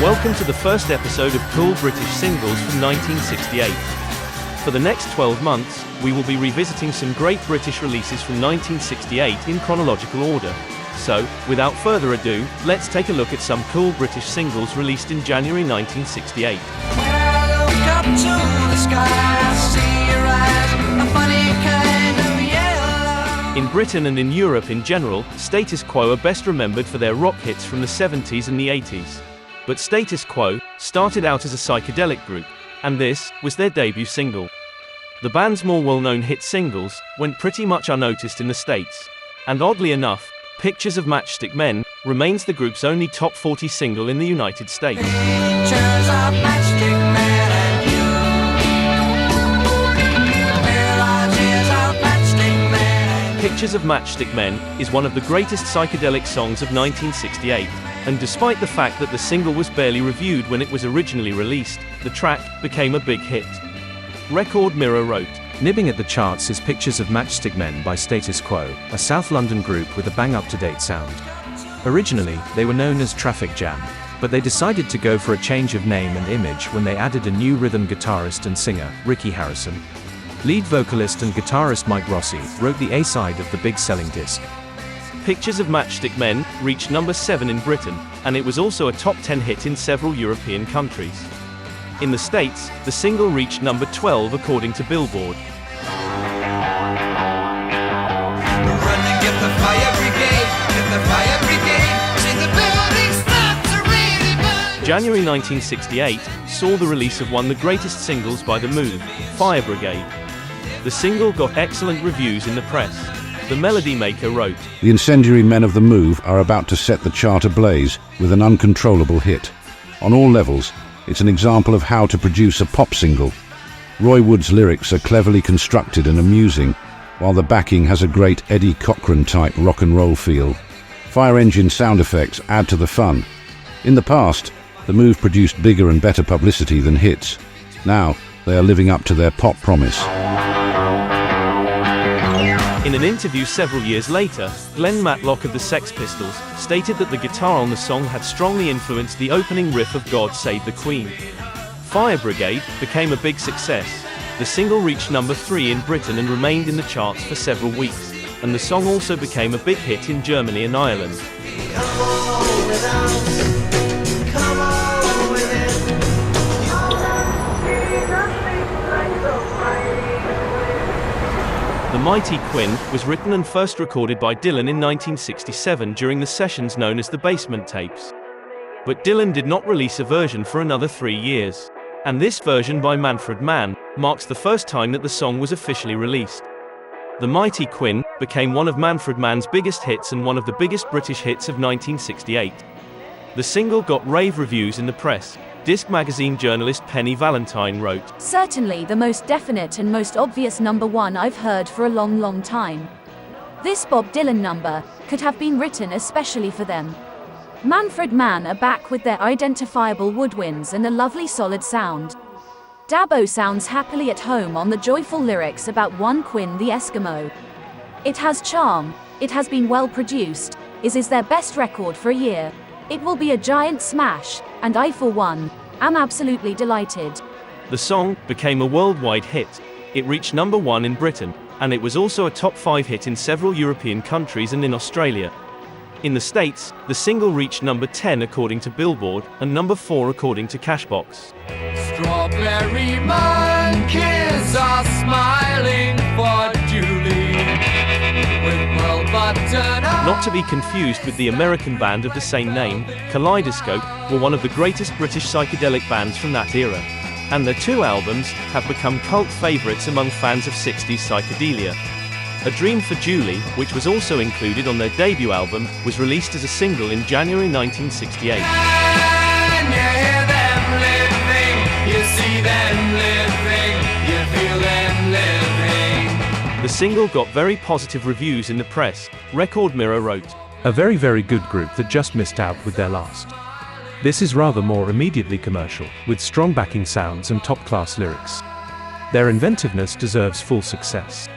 Welcome to the first episode of Cool British Singles from 1968. For the next 12 months, we will be revisiting some great British releases from 1968 in chronological order. So, without further ado, let's take a look at some cool British singles released in January 1968. In Britain and in Europe in general, Status Quo are best remembered for their rock hits from the 70s and the 80s. But Status Quo started out as a psychedelic group, and this was their debut single. The band's more well-known hit singles went pretty much unnoticed in the States, and oddly enough, Pictures of Matchstick Men remains the group's only top 40 single in the United States. Pictures of Matchstick Men is one of the greatest psychedelic songs of 1968, and despite the fact that the single was barely reviewed when it was originally released, the track became a big hit. Record Mirror wrote, "Nibbing at the charts is Pictures of Matchstick Men by Status Quo, a South London group with a bang-up-to-date sound. Originally, they were known as Traffic Jam, but they decided to go for a change of name and image when they added a new rhythm guitarist and singer, Ricky Harrison. Lead vocalist and guitarist Mike Rossi wrote the A-side of the big-selling disc. Pictures of Matchstick Men reached number 7 in Britain, and it was also a top 10 hit in several European countries. In the States, the single reached number 12 according to Billboard. January 1968 saw the release of one of the greatest singles by The Move, Fire Brigade. The single got excellent reviews in the press. The Melody Maker wrote, "The incendiary men of The Move are about to set the chart ablaze with an uncontrollable hit. On all levels, it's an example of how to produce a pop single. Roy Wood's lyrics are cleverly constructed and amusing, while the backing has a great Eddie Cochran-type rock and roll feel. Fire engine sound effects add to the fun. In the past, The Move produced bigger and better publicity than hits. Now, they are living up to their pop promise." In an interview several years later, Glenn Matlock of the Sex Pistols stated that the guitar on the song had strongly influenced the opening riff of God Save the Queen. Fire Brigade became a big success. The single reached number 3 in Britain and remained in the charts for several weeks, and the song also became a big hit in Germany and Ireland. The Mighty Quinn was written and first recorded by Dylan in 1967 during the sessions known as the Basement Tapes. But Dylan did not release a version for another 3 years. And this version by Manfred Mann marks the first time that the song was officially released. The Mighty Quinn became one of Manfred Mann's biggest hits and one of the biggest British hits of 1968. The single got rave reviews in the press. Disc magazine journalist Penny Valentine wrote, "Certainly the most definite and most obvious number one I've heard for a long, long time. This Bob Dylan number could have been written especially for them. Manfred Mann are back with their identifiable woodwinds and a lovely solid sound. Dabo sounds happily at home on the joyful lyrics about one Quinn the Eskimo. It has charm, it has been well produced, is their best record for a year. It will be a giant smash, and I for one, am absolutely delighted." The song became a worldwide hit. It reached number 1 in Britain, and it was also a top 5 hit in several European countries and in Australia. In the States, the single reached number 10 according to Billboard, and number 4 according to Cashbox. Strawberry monkeys are smiling for Julie with well-buttoned eyes. Not to be confused with the American band of the same name, Kaleidoscope were one of the greatest British psychedelic bands from that era. And their 2 albums have become cult favorites among fans of 60s psychedelia. A Dream for Julie, which was also included on their debut album, was released as a single in January 1968. And you hear them living, you see them living, you feel them living. The single got very positive reviews in the press. Record Mirror wrote, "A very, very good group that just missed out with their last. This is rather more immediately commercial, with strong backing sounds and top-class lyrics. Their inventiveness deserves full success.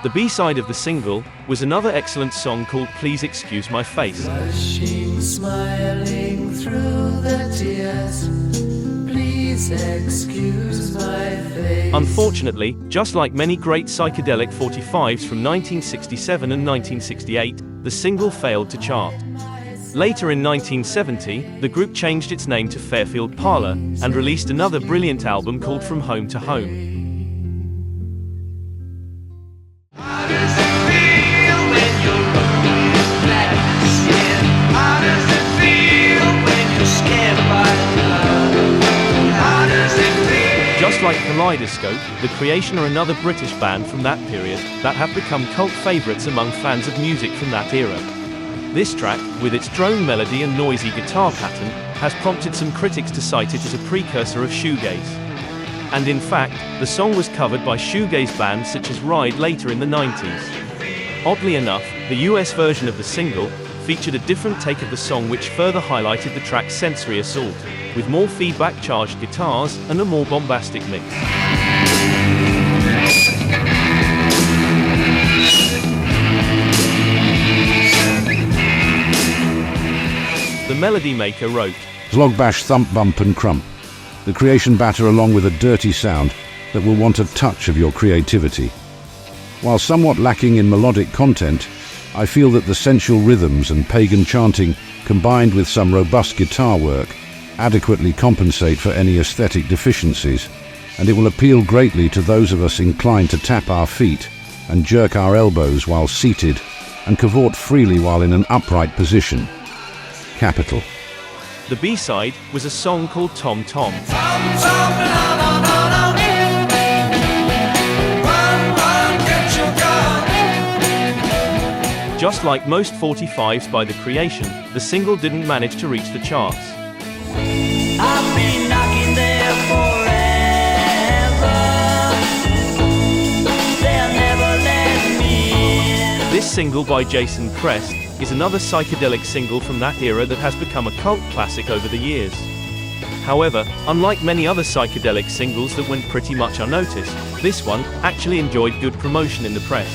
The B-side of the single was another excellent song called Please Excuse My Face. Blushing, smiling through the tears. Please excuse my face. Unfortunately, just like many great psychedelic 45s from 1967 and 1968, the single failed to chart. Later in 1970, the group changed its name to Fairfield Parlor and released another brilliant album called From Home to Home. How does it feel when your room is black skin? How does it feel when you're scared by love? How does it feel? Just like Kaleidoscope, The Creation are another British band from that period that have become cult favourites among fans of music from that era. This track, with its drone melody and noisy guitar pattern, has prompted some critics to cite it as a precursor of shoegaze. And in fact, the song was covered by shoegaze bands such as Ride later in the 90s. Oddly enough, the US version of the single featured a different take of the song which further highlighted the track's sensory assault, with more feedback-charged guitars and a more bombastic mix. The Melody Maker wrote, Slogbash, thump, bump and crump. The creation batter along with a dirty sound that will want a touch of your creativity. While somewhat lacking in melodic content, I feel that the sensual rhythms and pagan chanting combined with some robust guitar work adequately compensate for any aesthetic deficiencies, and it will appeal greatly to those of us inclined to tap our feet and jerk our elbows while seated and cavort freely while in an upright position. Capital. The B-side was a song called Tom Tom. Tom, Tom, no, no, no, no. Run, run, get your gun. Just like most 45s by The Creation, the single didn't manage to reach the charts. I've been knocking there forever. They'll never let me in. This single by Jason Crest is another psychedelic single from that era that has become a cult classic over the years. However, unlike many other psychedelic singles that went pretty much unnoticed, this one actually enjoyed good promotion in the press.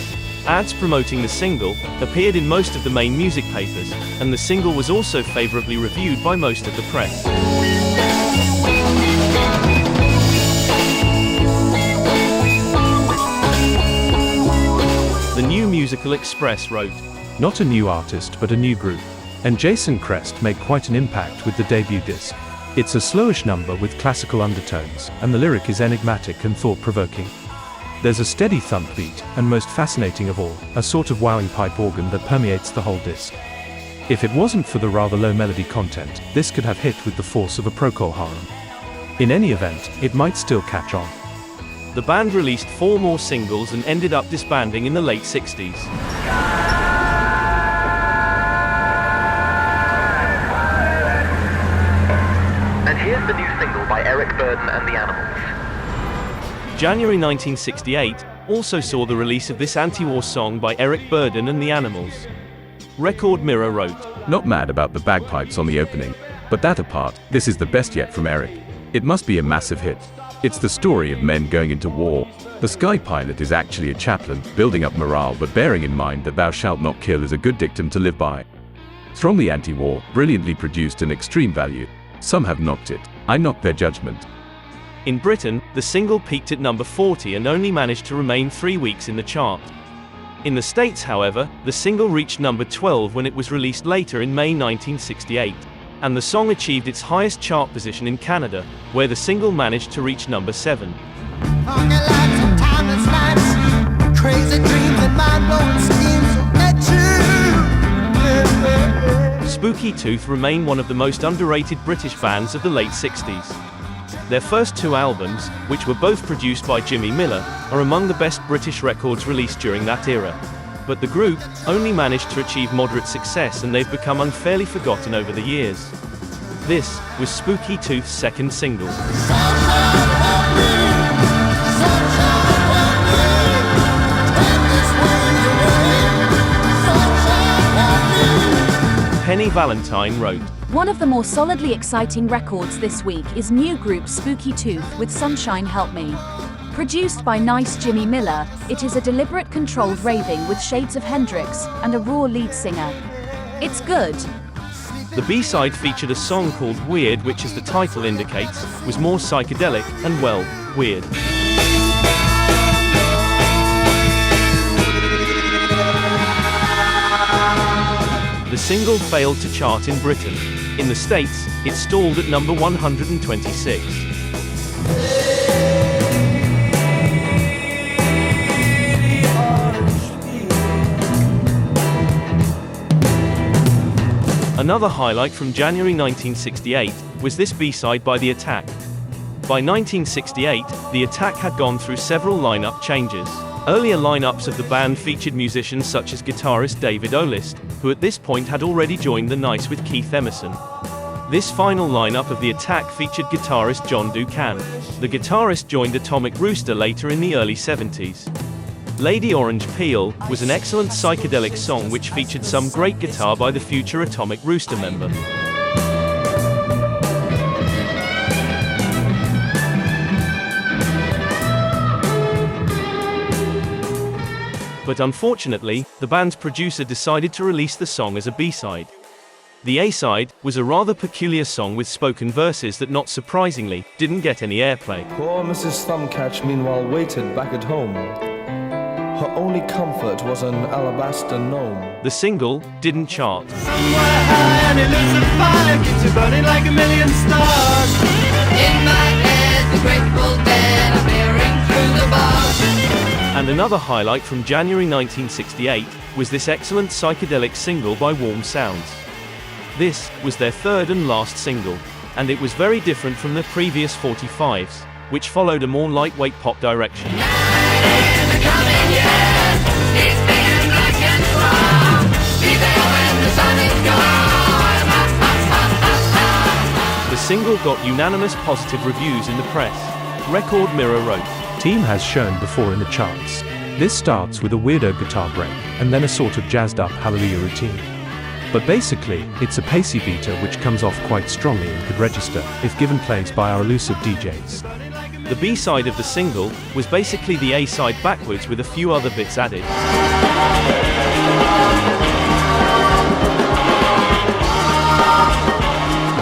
Ads promoting the single appeared in most of the main music papers, and the single was also favorably reviewed by most of the press. The New Musical Express wrote, Not a new artist but a new group. And Jason Crest made quite an impact with the debut disc. It's a slowish number with classical undertones, and the lyric is enigmatic and thought-provoking. There's a steady thump beat, and most fascinating of all, a sort of wowing pipe organ that permeates the whole disc. If it wasn't for the rather low melody content, this could have hit with the force of a Procol Harum. In any event, it might still catch on. The band released 4 more singles and ended up disbanding in the late 60s. And here's the new single by Burdon and the Animals. January 1968 also saw the release of this anti-war song by Burdon and the Animals. Record Mirror wrote, Not mad about the bagpipes on the opening, but that apart, this is the best yet from Eric. It must be a massive hit. It's the story of men going into war. The Sky Pilot is actually a chaplain, building up morale but bearing in mind that thou shalt not kill is a good dictum to live by. Strongly anti-war, brilliantly produced and extreme value. Some have knocked it. I knocked their judgment. In Britain, the single peaked at number 40 and only managed to remain 3 weeks in the chart. In the States, however, the single reached number 12 when it was released later in May 1968. And the song achieved its highest chart position in Canada, where the single managed to reach number 7. Spooky Tooth remain one of the most underrated British bands of the late 60s. Their first 2 albums, which were both produced by Jimmy Miller, are among the best British records released during that era. But the group only managed to achieve moderate success, and they've become unfairly forgotten over the years. This was Spooky Tooth's second single. Penny Valentine wrote, One of the more solidly exciting records this week is new group Spooky Tooth with Sunshine Help Me. Produced by Nice Jimmy Miller, it is a deliberate controlled raving with shades of Hendrix and a raw lead singer. It's good. The B-side featured a song called Weird, which, as the title indicates, was more psychedelic and, well, weird. The single failed to chart in Britain. In the States, it stalled at number 126. Another highlight from January 1968 was this B-side by The Attack. By 1968, The Attack had gone through several lineup changes. Earlier lineups of the band featured musicians such as guitarist David Olist, who at this point had already joined the Nice with Keith Emerson. This final lineup of The Attack featured guitarist John Ducan. The guitarist joined Atomic Rooster later in the early 70s. Lady Orange Peel was an excellent psychedelic song which featured some great guitar by the future Atomic Rooster member. But unfortunately, the band's producer decided to release the song as a B-side. The A-side was a rather peculiar song with spoken verses that, not surprisingly, didn't get any airplay. Poor Mrs. Thumbcatch meanwhile waited back at home. Her only comfort was an alabaster gnome. The single didn't chart. Somewhere high and elusive fire keeps you burning like a million stars. In my head, the Grateful Dead are bearing through the bars. And another highlight from January 1968 was this excellent psychedelic single by Warm Sounds. This was their third and last single, and it was very different from their previous 45s, which followed a more lightweight pop direction. The single got unanimous positive reviews in the press. Record Mirror wrote, Team has shown before in the charts. This starts with a weirdo guitar break, and then a sort of jazzed up hallelujah routine. But basically, it's a pacey beater which comes off quite strongly and could register, if given plays by our elusive DJs. The B-side of the single was basically the A-side backwards with a few other bits added.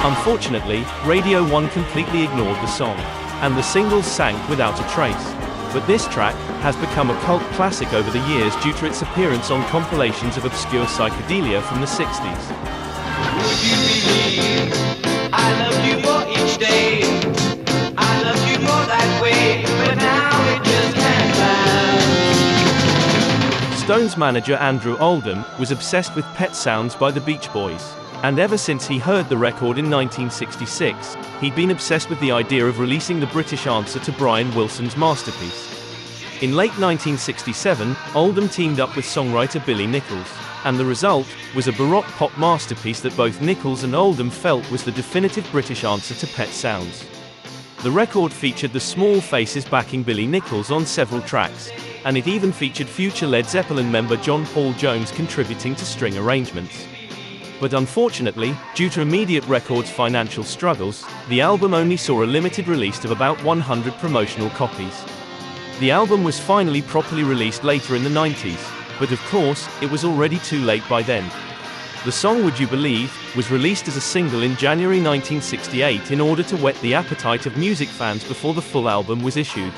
Unfortunately, Radio 1 completely ignored the song, and the single sank without a trace. But this track has become a cult classic over the years due to its appearance on compilations of obscure psychedelia from the 60s. Would you believe I love you more each day? I love you more that way, but now it just can't last. Stones manager Andrew Oldham was obsessed with Pet Sounds by the Beach Boys. And ever since he heard the record in 1966, he'd been obsessed with the idea of releasing the British answer to Brian Wilson's masterpiece. In late 1967, Oldham teamed up with songwriter Billy Nicholls, and the result was a baroque pop masterpiece that both Nicholls and Oldham felt was the definitive British answer to Pet Sounds. The record featured the Small Faces backing Billy Nicholls on several tracks, and it even featured future Led Zeppelin member John Paul Jones contributing to string arrangements. But unfortunately, due to Immediate Records' financial struggles, the album only saw a limited release of about 100 promotional copies. The album was finally properly released later in the 90s, but of course, it was already too late by then. The song Would You Believe was released as a single in January 1968 in order to whet the appetite of music fans before the full album was issued.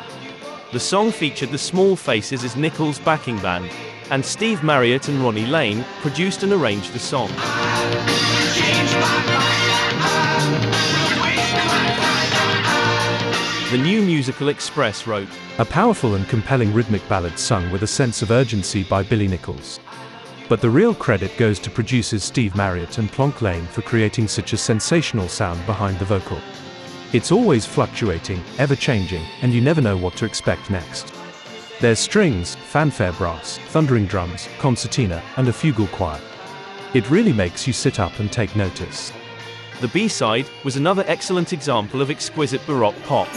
The song featured the Small Faces as Nicholls' backing band, and Steve Marriott and Ronnie Lane produced and arranged the song. The New Musical Express wrote, A powerful and compelling rhythmic ballad sung with a sense of urgency by Billy Nicholls. But the real credit goes to producers Steve Marriott and Plonk Lane for creating such a sensational sound behind the vocal. It's always fluctuating, ever-changing, and you never know what to expect next. There's strings, fanfare brass, thundering drums, concertina, and a fugal choir. It really makes you sit up and take notice. The B-side was another excellent example of exquisite baroque pop.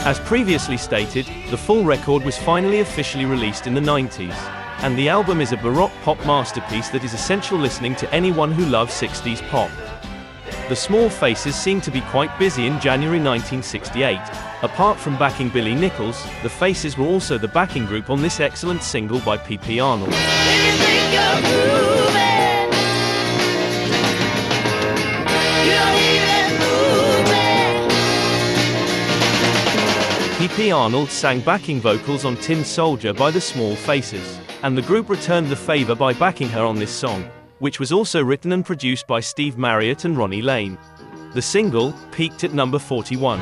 As previously stated, the full record was finally officially released in the 90s. and the album is a baroque pop masterpiece that is essential listening to anyone who loves 60s pop. The Small Faces seemed to be quite busy in January 1968. Apart from backing Billy Nicholls, the Faces were also the backing group on this excellent single by P.P. Arnold. P.P. Arnold sang backing vocals on Tin Soldier by the Small Faces, and the group returned the favor by backing her on this song, which was also written and produced by Steve Marriott and Ronnie Lane. The single peaked at number 41.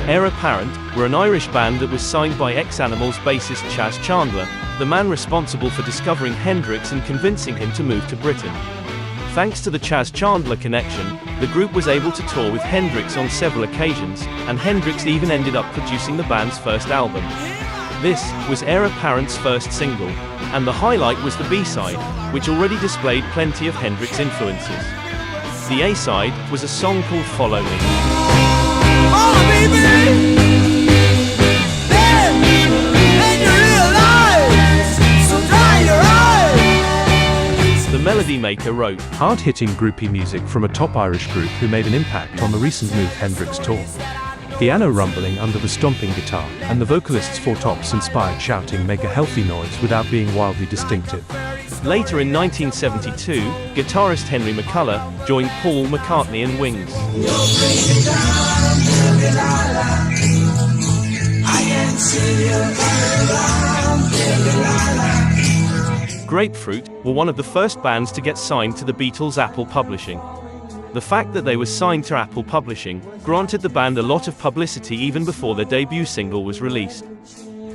Eire Apparent were an Irish band that was signed by ex-Animals bassist Chas Chandler, the man responsible for discovering Hendrix and convincing him to move to Britain. Thanks to the Chas Chandler connection, the group was able to tour with Hendrix on several occasions, and Hendrix even ended up producing the band's first album. This was Eire Apparent's first single, and the highlight was the B-side, which already displayed plenty of Hendrix influences. The A-side was a song called Follow Me. Oh, baby! The Melody Maker wrote, hard-hitting groupie music from a top Irish group who made an impact on the recent Move Hendrix tour. Piano rumbling under the stomping guitar, and the vocalist's four tops inspired shouting make a healthy noise without being wildly distinctive. Later in 1972, guitarist Henry McCullough joined Paul McCartney and Wings. Grapefruit were one of the first bands to get signed to the Beatles' Apple Publishing. The fact that they were signed to Apple Publishing granted the band a lot of publicity even before their debut single was released.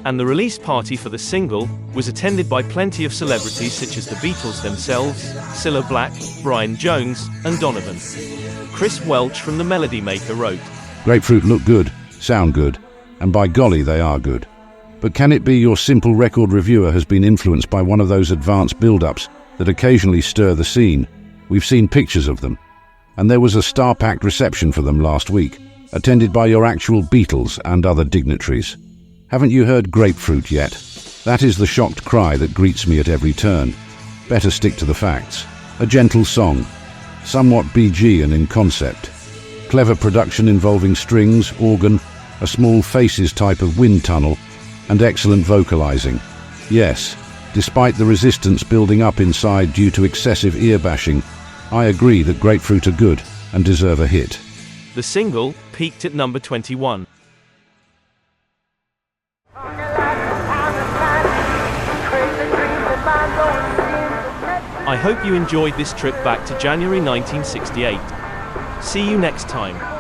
And the release party for the single was attended by plenty of celebrities such as the Beatles themselves, Cilla Black, Brian Jones, and Donovan. Chris Welch from The Melody Maker wrote, Grapefruit look good, sound good, and by golly they are good. But can it be your simple record reviewer has been influenced by one of those advanced build-ups that occasionally stir the scene? We've seen pictures of them. And there was a star-packed reception for them last week, attended by your actual Beatles and other dignitaries. Haven't you heard Grapefruit yet? That is the shocked cry that greets me at every turn. Better stick to the facts. A gentle song, somewhat BG and in concept. Clever production involving strings, organ, a Small Faces type of wind tunnel, and excellent vocalizing. Yes, despite the resistance building up inside due to excessive ear bashing, I agree that Grapefruit are good and deserve a hit. The single peaked at number 21. I hope you enjoyed this trip back to January 1968. See you next time.